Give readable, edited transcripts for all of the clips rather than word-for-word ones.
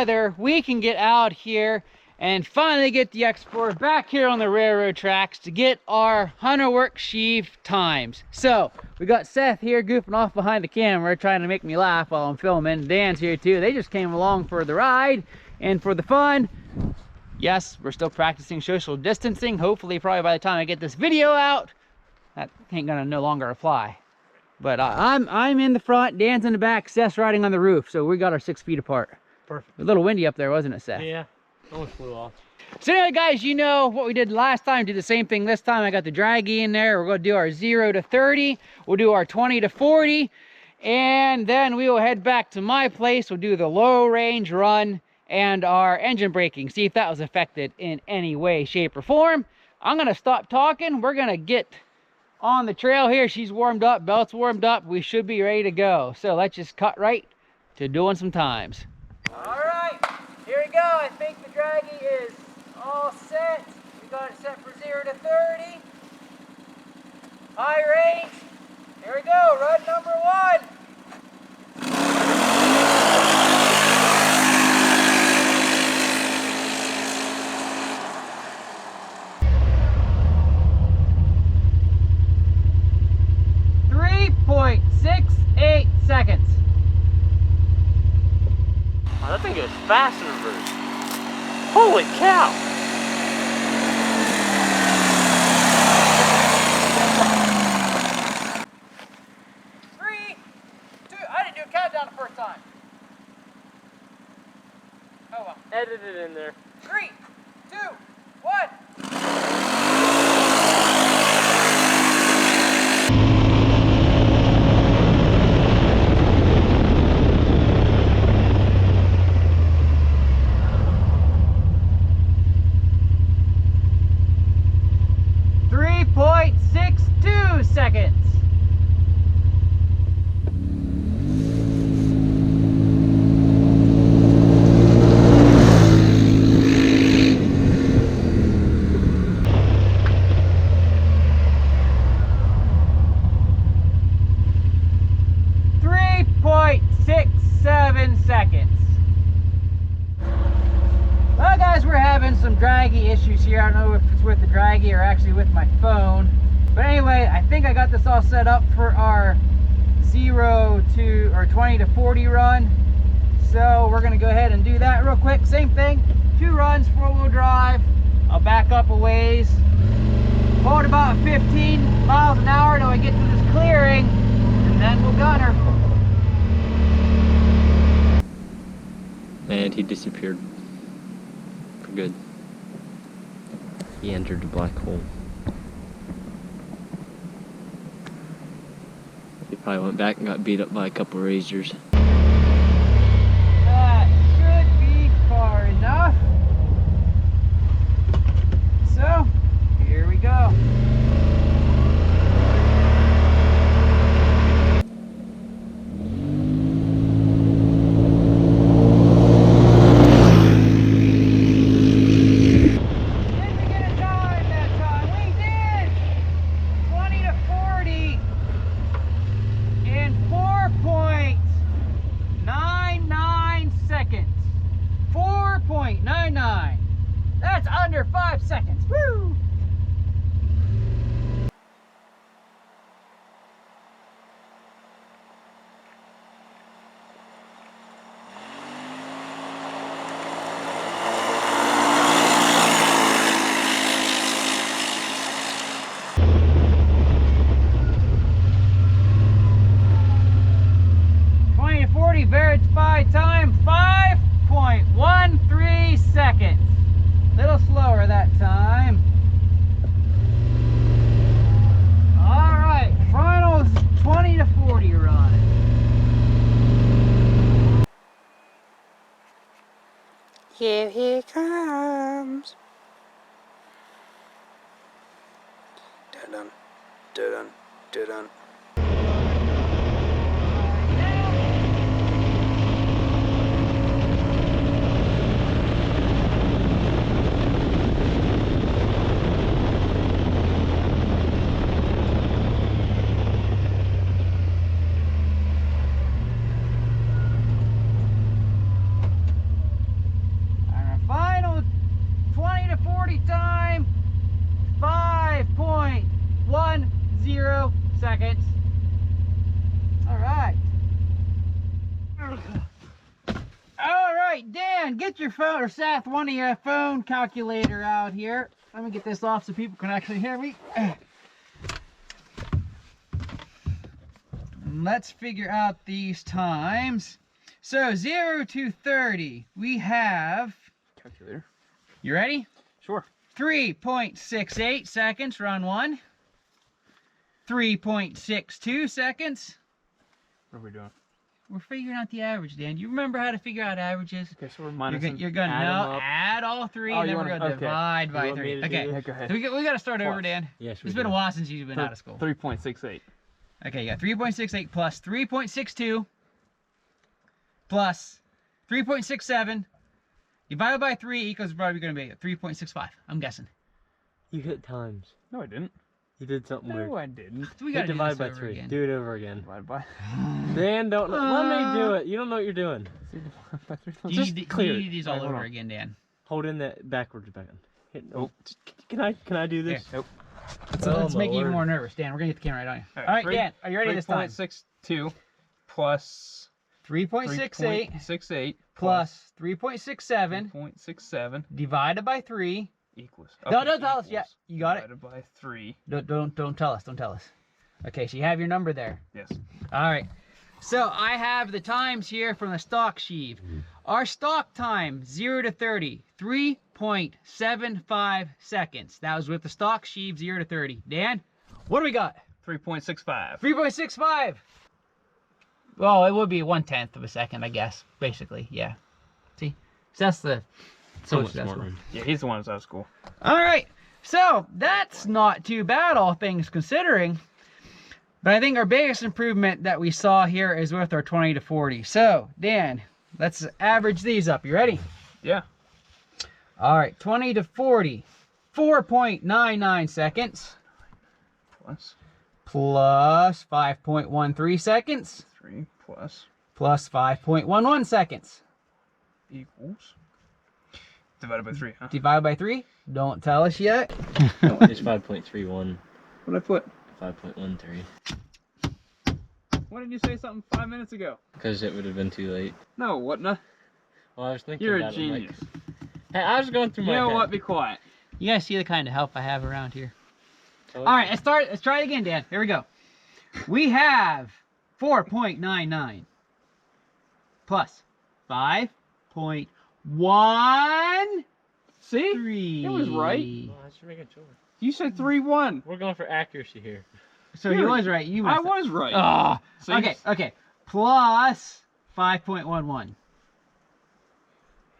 weather, we can get out here and finally get the Explorer back here on the railroad tracks to get our Hunterworks Sheave times. So we got Seth here goofing off behind the camera trying to make me laugh while I'm filming. Dan's here too. They just came along for the ride and for the fun. Yes, we're still practicing social distancing. Hopefully probably by the time I get this video out, that ain't gonna no longer apply. But I'm in the front, Dan's in the back, Seth's riding on the roof, so we got our 6 feet apart. Perfect. A little windy up there, wasn't it, Seth? Yeah, almost flew off. So anyway, guys, you know what we did last time. Do the same thing this time. I got the draggy in there. We're going to do our 0 to 30. We'll do our 20 to 40. And then we will head back to my place. We'll do the low range run and our engine braking. See if that was affected in any way, shape, or form. I'm going to stop talking. We're going to get on the trail here. She's warmed up, belt's warmed up, we should be ready to go. So let's just cut right to doing some times. All right, here we go. I think the draggy is all set. We got it set for 0 to 30. High range. Here we go, run number 1. 3.68 seconds. Oh, that thing goes fast in reverse. Holy cow! Three, two, I didn't do a countdown the first time. Oh well. Edit it in there. 3, 2, 1. Seconds. Well, guys, we're having some draggy issues here. I don't know if it's with the draggy or actually with my phone. But anyway, I think I got this all set up for our 0 to or 20 to 40 run. So we're gonna go ahead and do that real quick. Same thing, 2 runs, 4-wheel drive. I'll back up a ways. Hold about 15 miles an hour till we get to this clearing, and then we'll gun her. And he disappeared for good. He entered the black hole. He probably went back and got beat up by a couple of razors. That should be far enough. So, here we go. That's under 5 seconds. Woo! Verified time 5.13 seconds. Little slower that time. All right, final 20 to 40 run. Here he comes. Dun dun dun dun. seconds. All right. All right, Dan, get your phone, or Seth, one of your phone calculator out here. Let me get this off so people can actually hear me. Let's figure out these times. So 0 to 30, we have, Calculator. you ready? Sure. 3.68 seconds, run 1. 3.62 seconds. What are we doing? We're figuring out the average, Dan. You remember how to figure out averages? Okay, so we're minus. You're gonna add all three, and then we're gonna divide by 3. Okay, Yeah, go ahead. so we got to start over, Dan. Yes, It's been a while since you've been out of school. 3.68. Okay, you got 3.68 plus 3.62 plus 3.67 divided by 3 equals probably going to be 3.65. I'm guessing. You hit times. No, I didn't. You did something No, weird. I didn't. So we Hit got to divide by over 3. again. Do it over again. Divide by. Dan, don't let me do it. You don't know what you're doing. Divide by 3. You Just need, clear you it. need these All all right, hold over on. again, Dan. Hold in that backwards button. Hit. Oh. Can I do this? Nope. So Oh, let's my make you even word. more nervous, Dan. We're gonna get the camera right on you. All right, Dan, are you ready this time? 3.62 plus 3.68 3.68 plus 3.67 3.67 divided by 3. equals. No, don't tell us yet. You got it? Divided by 3. Don't tell us. Don't tell us. Okay, so you have your number there. Yes. All right. So I have the times here from the stock sheave. Our stock time, 0 to 30, 3.75 seconds. That was with the stock sheave, 0 to 30. Dan, what do we got? 3.65. 3.65. Well, it would be 1/10 of a second, I guess. Basically, yeah. See, so that's the. Somewhat that's smart what- one. Yeah, he's the one who's out of school. All right, so that's not too bad, all things considering. But I think our biggest improvement that we saw here is with our 20 to 40. So, Dan, let's average these up. You ready? Yeah. All right, 20 to 40, 4.99 seconds Plus plus 5.13 seconds 3 plus plus 5.11 seconds. equals. Divided by 3, huh? Divided by 3. Don't tell us yet. It's 5.31. What did I put? 5.13. Why didn't you say something 5 minutes ago? Because it would have been too late. No, it wasn't. Well, I was thinking You're a about it, I'm like- genius. Hey, I was going through You my know head. what? Be quiet. You guys see the kind of help I have around here. Tell All right, let's try it again, Dan. Here we go. We have 4.99 plus 5.13. See? It was right. Oh, I should make it shorter. You said 3-1. We're going for accuracy here. So he was right. You I messed up. was right. Ah, See? okay. Plus 5.11.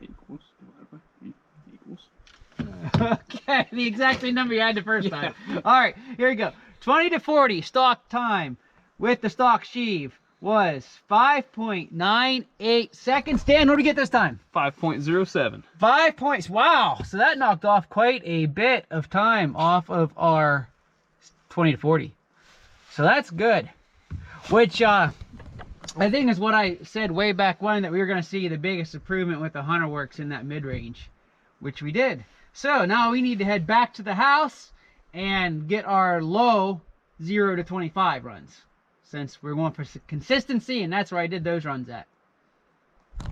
Equals. Divided by 3 equals. Okay, the exact same number you had the first time. All right, here we go. 20 to 40 stock time with the stock sheave was 5.98 seconds. Dan, what did we get this time? 5.07. 5 points. Wow. So that knocked off quite a bit of time off of our 20 to 40. So that's good. Which I think is what I said way back when, that we were going to see the biggest improvement with the Hunterworks in that mid-range, which we did. So now we need to head back to the house and get our low 0 to 25 runs, since we're going for consistency, and that's where I did those runs at.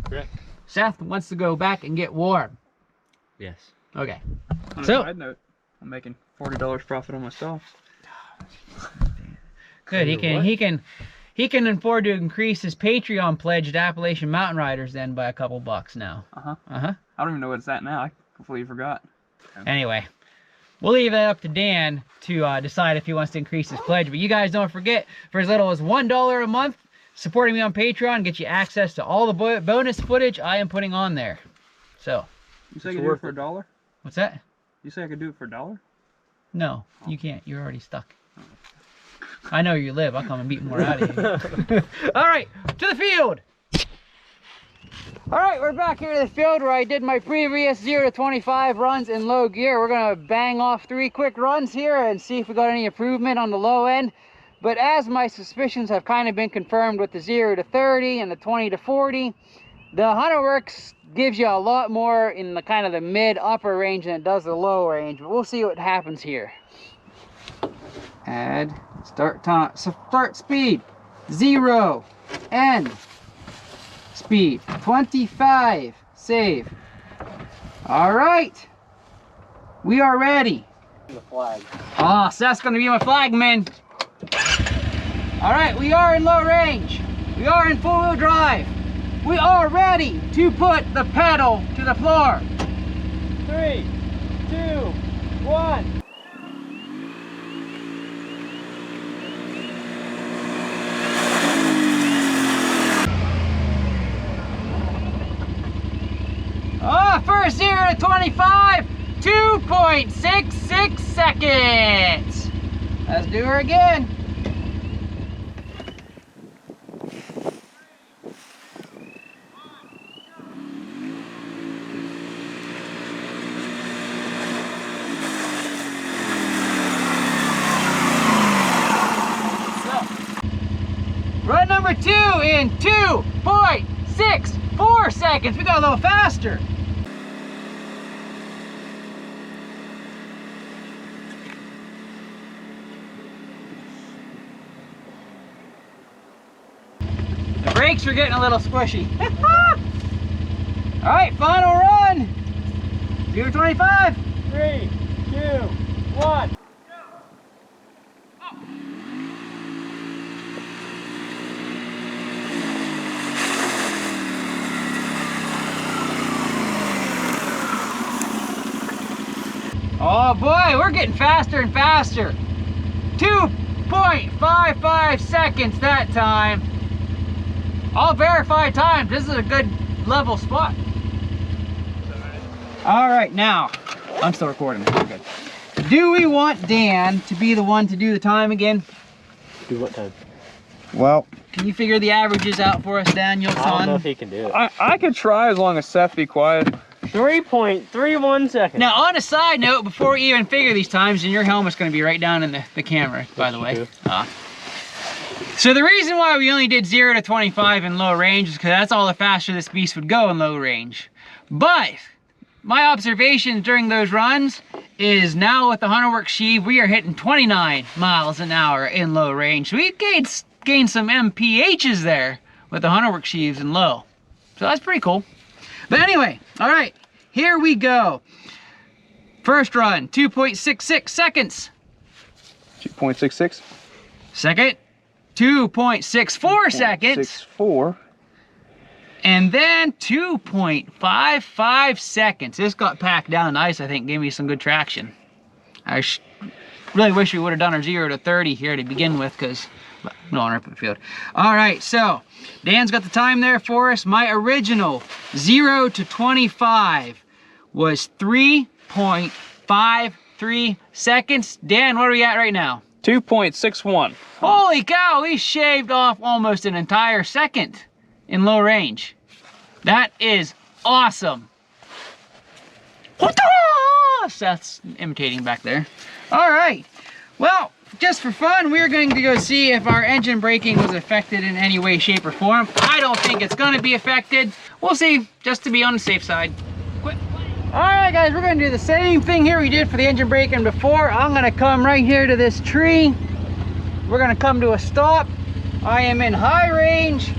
Correct. Seth wants to go back and get warm. Yes. Okay. On a So- side note, I'm making $40 profit on my stocks. Good. He can afford to increase his Patreon pledge to Appalachian Mountain Riders then by a couple bucks now. Uh-huh. Uh-huh. I don't even know what it's at now. I completely forgot. Anyway, we'll leave that up to Dan to decide if he wants to increase his pledge. But you guys don't forget, for as little as $1 a month, supporting me on Patreon gets you access to all the bonus footage I am putting on there. So, You say I It's could do it worth for $1? what's that? You say I could do it for $1? No, you can't. You're already stuck. I know where you live. I'll come and beat more out of you. All right, to the field. All right, we're back here to the field where I did my previous 0 to 25 runs in low gear. We're gonna bang off 3 quick runs here and see if we got any improvement on the low end. But as my suspicions have kind of been confirmed with the 0 to 30 and the 20 to 40, the Hunterworks gives you a lot more in the kind of the mid-upper range than it does the low range. But we'll see what happens here. Add, start time, start speed, 0, end, speed, 25, save. All right, we are ready. The flag. Oh, so that's gonna be my flagman. All right, we are in low range. We are in four-wheel drive. We are ready to put the pedal to the floor. 3, 2, 1. Oh, first 0 to 25, 2.66 seconds. Let's do her again. Run number 2 in 2.64 seconds. We got a little faster. The brakes are getting a little squishy. All right, final run. 0 to 25. 3, 2, 1. Oh boy, we're getting faster and faster. 2.55 seconds that time. All verified times. This is a good level spot. All right, now, I'm still recording. We're good. Do we want Dan to be the one to do the time again? Do what time? Well, can you figure the averages out for us, Daniel? I don't know if he can do it. I could try as long as Seth be quiet. 3.31 seconds. Now, on a side note, before we even figure these times, and your helmet's going to be right down in the camera, by the way. So the reason why we only did 0 to 25 in low range is because that's all the faster this beast would go in low range. But my observations during those runs is now with the Hunterworks Sheave, we are hitting 29 miles an hour in low range. So we gained some MPHs there with the Hunterworks Sheaves in low. So that's pretty cool. But anyway, all right, here we go. First run, 2.66 seconds. 2.66. Second, 2.64 seconds. 64. And then 2.55 seconds. This got packed down nice, I think, gave me some good traction. I really wish we would have done our 0 to 30 here to begin with, because no on open field. All right, so Dan's got the time there for us. My original 0 to 25 was 3.53 seconds. Dan, what are we at right now? 2.61. Holy cow, we shaved off almost an entire second in low range. That is awesome. Seth's imitating back there. All right, well, just for fun, we're going to go see if our engine braking was affected in any way, shape, or form. I don't think it's going to be affected. We'll see, just to be on the safe side. All right, guys, we're going to do the same thing here we did for the engine braking before. I'm going to come right here to this tree. We're going to come to a stop. I am in high range,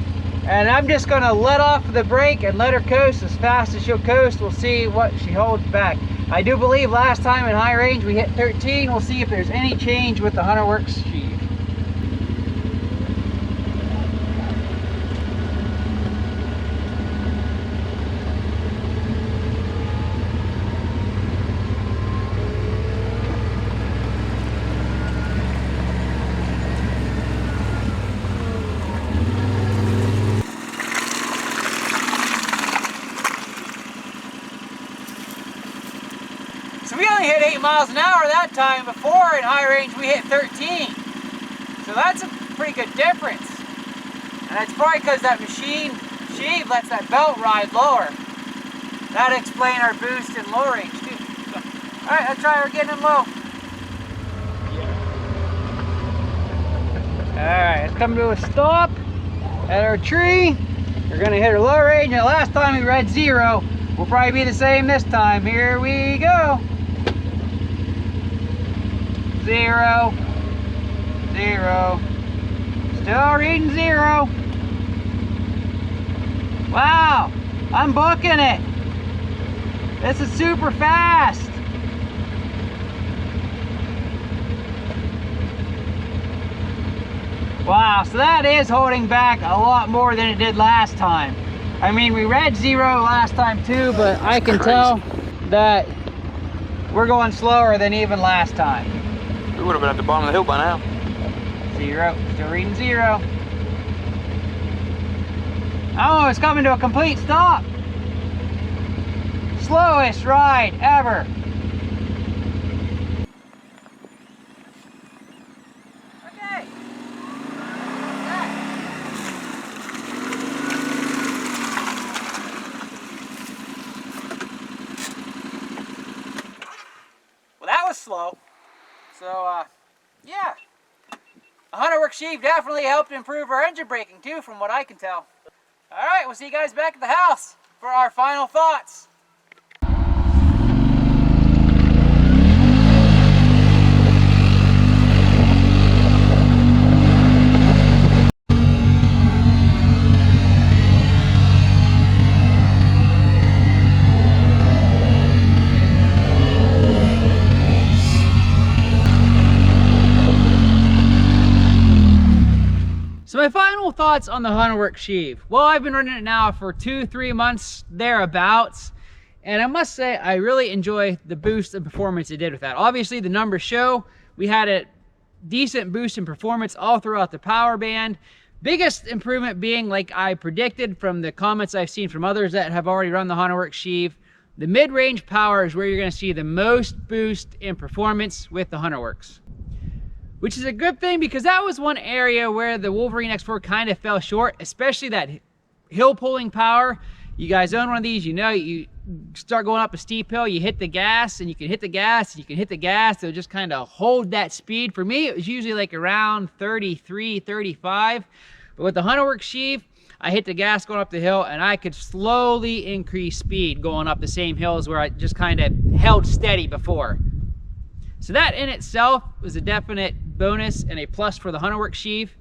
and I'm just going to let off the brake and let her coast as fast as she'll coast. We'll see what she holds back. I do believe last time in high range we hit 13. We'll see if there's any change with the Hunterworks Sheave. So we only hit 8 miles an hour that time. Before in high range we hit 13. So that's a pretty good difference. And it's probably because that machine sheave lets that belt ride lower. That'd explain our boost in low range too. So, all right, let's try her again in low. All right, let's come to a stop at our tree. We're gonna hit her low range. And last time we read 0. We'll probably be the same this time. Here we go. 0, 0. Still reading 0. Wow, I'm booking it. This is super fast. Wow, so that is holding back a lot more than it did last time. I mean, we read 0 last time too, but I can tell that we're going slower than even last time. We would have been at the bottom of the hill by now. 0, still reading 0. Oh, it's coming to a complete stop. Slowest ride ever. Okay. Well, that was slow. So, yeah. A Hunterworks sheave definitely helped improve our engine braking too, from what I can tell. All right, we'll see you guys back at the house for our final thoughts. So my final thoughts on the Hunterworks sheave. Well, I've been running it now for 2-3 months thereabouts, and I must say I really enjoy the boost and performance it did with that. Obviously the numbers show we had a decent boost in performance all throughout the power band. Biggest improvement being, like I predicted from the comments I've seen from others that have already run the Hunterworks sheave, the mid-range power is where you're going to see the most boost in performance with the Hunterworks. Which is a good thing, because that was one area where the Wolverine X4 kind of fell short, especially that hill pulling power. You guys own one of these, you know, you start going up a steep hill, you hit the gas, and you can hit the gas, and you can hit the gas, it'll just kind of hold that speed. For me, it was usually like around 33, 35. But with the Hunterworks sheave, I hit the gas going up the hill, and I could slowly increase speed going up the same hills where I just kind of held steady before. So that in itself was a definite bonus and a plus for the Hunterworks sheave.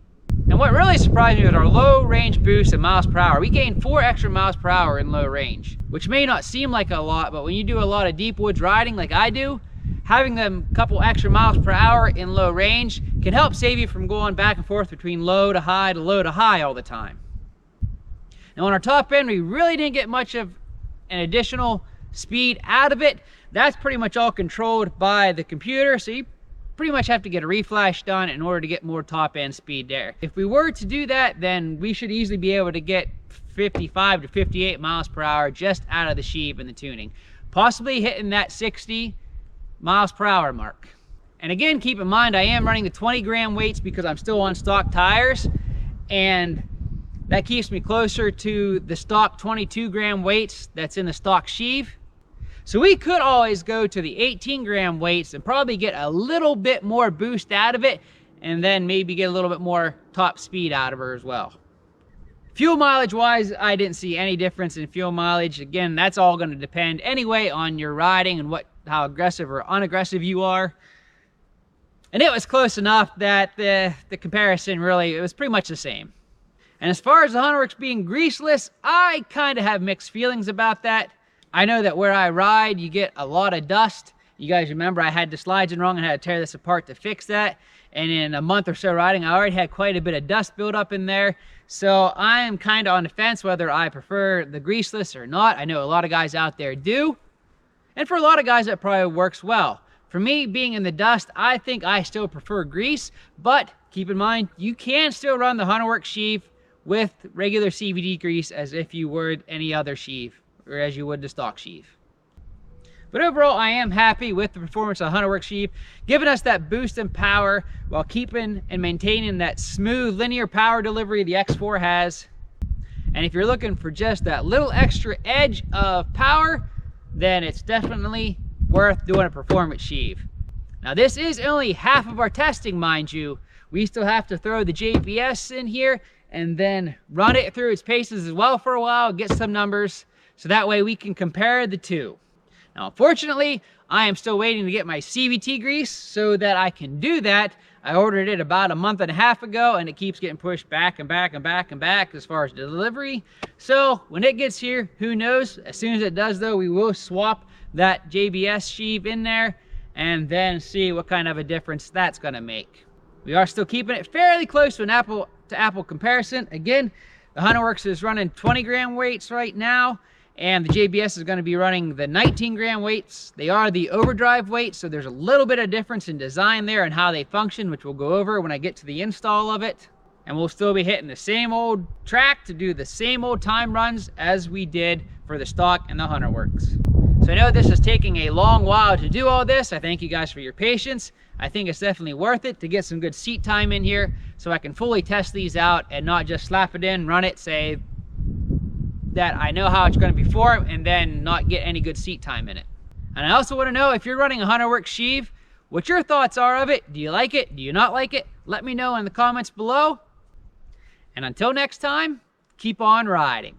And what really surprised me was our low range boost in miles per hour. We gained 4 extra miles per hour in low range, which may not seem like a lot, but when you do a lot of deep woods riding like I do, having them couple extra miles per hour in low range can help save you from going back and forth between low to high to low to high all the time. Now on our top end, we really didn't get much of an additional speed out of it. That's pretty much all controlled by the computer, so you pretty much have to get a reflash done in order to get more top end speed there. If we were to do that, then we should easily be able to get 55 to 58 miles per hour just out of the sheave and the tuning, possibly hitting that 60 miles per hour mark. And again, keep in mind, I am running the 20 gram weights because I'm still on stock tires, and that keeps me closer to the stock 22 gram weights that's in the stock sheave. So we could always go to the 18 gram weights and probably get a little bit more boost out of it, and then maybe get a little bit more top speed out of her as well. Fuel mileage wise, I didn't see any difference in fuel mileage. Again, that's all going to depend anyway on your riding and how aggressive or unaggressive you are. And it was close enough that the comparison really, it was pretty much the same. And as far as the Hunterworks being greaseless, I kind of have mixed feelings about that. I know that where I ride, you get a lot of dust. You guys remember I had the slides in wrong and had to tear this apart to fix that. And in a month or so riding, I already had quite a bit of dust build up in there. So I am kind of on the fence whether I prefer the greaseless or not. I know a lot of guys out there do. And for a lot of guys, that probably works well. For me, being in the dust, I think I still prefer grease. But keep in mind, you can still run the Hunterworks sheave with regular CVD grease as if you would any other sheave, or as you would the stock sheave. But overall, I am happy with the performance of the Hunterworks sheave, giving us that boost in power while keeping and maintaining that smooth linear power delivery the X4 has. And if you're looking for just that little extra edge of power, then it's definitely worth doing a performance sheave. Now this is only half of our testing, mind you. We still have to throw the JBS in here and then run it through its paces as well for a while, get some numbers, so that way we can compare the two. Now, unfortunately, I am still waiting to get my CVT grease so that I can do that. I ordered it about a month and a half ago, and it keeps getting pushed back and back and back and back as far as delivery. So when it gets here, who knows? As soon as it does though, we will swap that JBS sheave in there and then see what kind of a difference that's gonna make. We are still keeping it fairly close to an apple to apple comparison. Again, the Hunterworks is running 20 gram weights right now, and the JBS is going to be running the 19 gram weights. They are the overdrive weights, so there's a little bit of difference in design there and how they function, which we'll go over when I get to the install of it. And we'll still be hitting the same old track to do the same old time runs as we did for the stock and the Hunterworks. So I know this is taking a long while to do all this. I thank you guys for your patience. I think it's definitely worth it to get some good seat time in here so I can fully test these out and not just slap it in, run it, say that I know how it's going to perform, and then not get any good seat time in it. And I also want to know if you're running a Hunterworks sheave, what your thoughts are of it. Do you like it? Do you not like it? Let me know in the comments below. And until next time, keep on riding.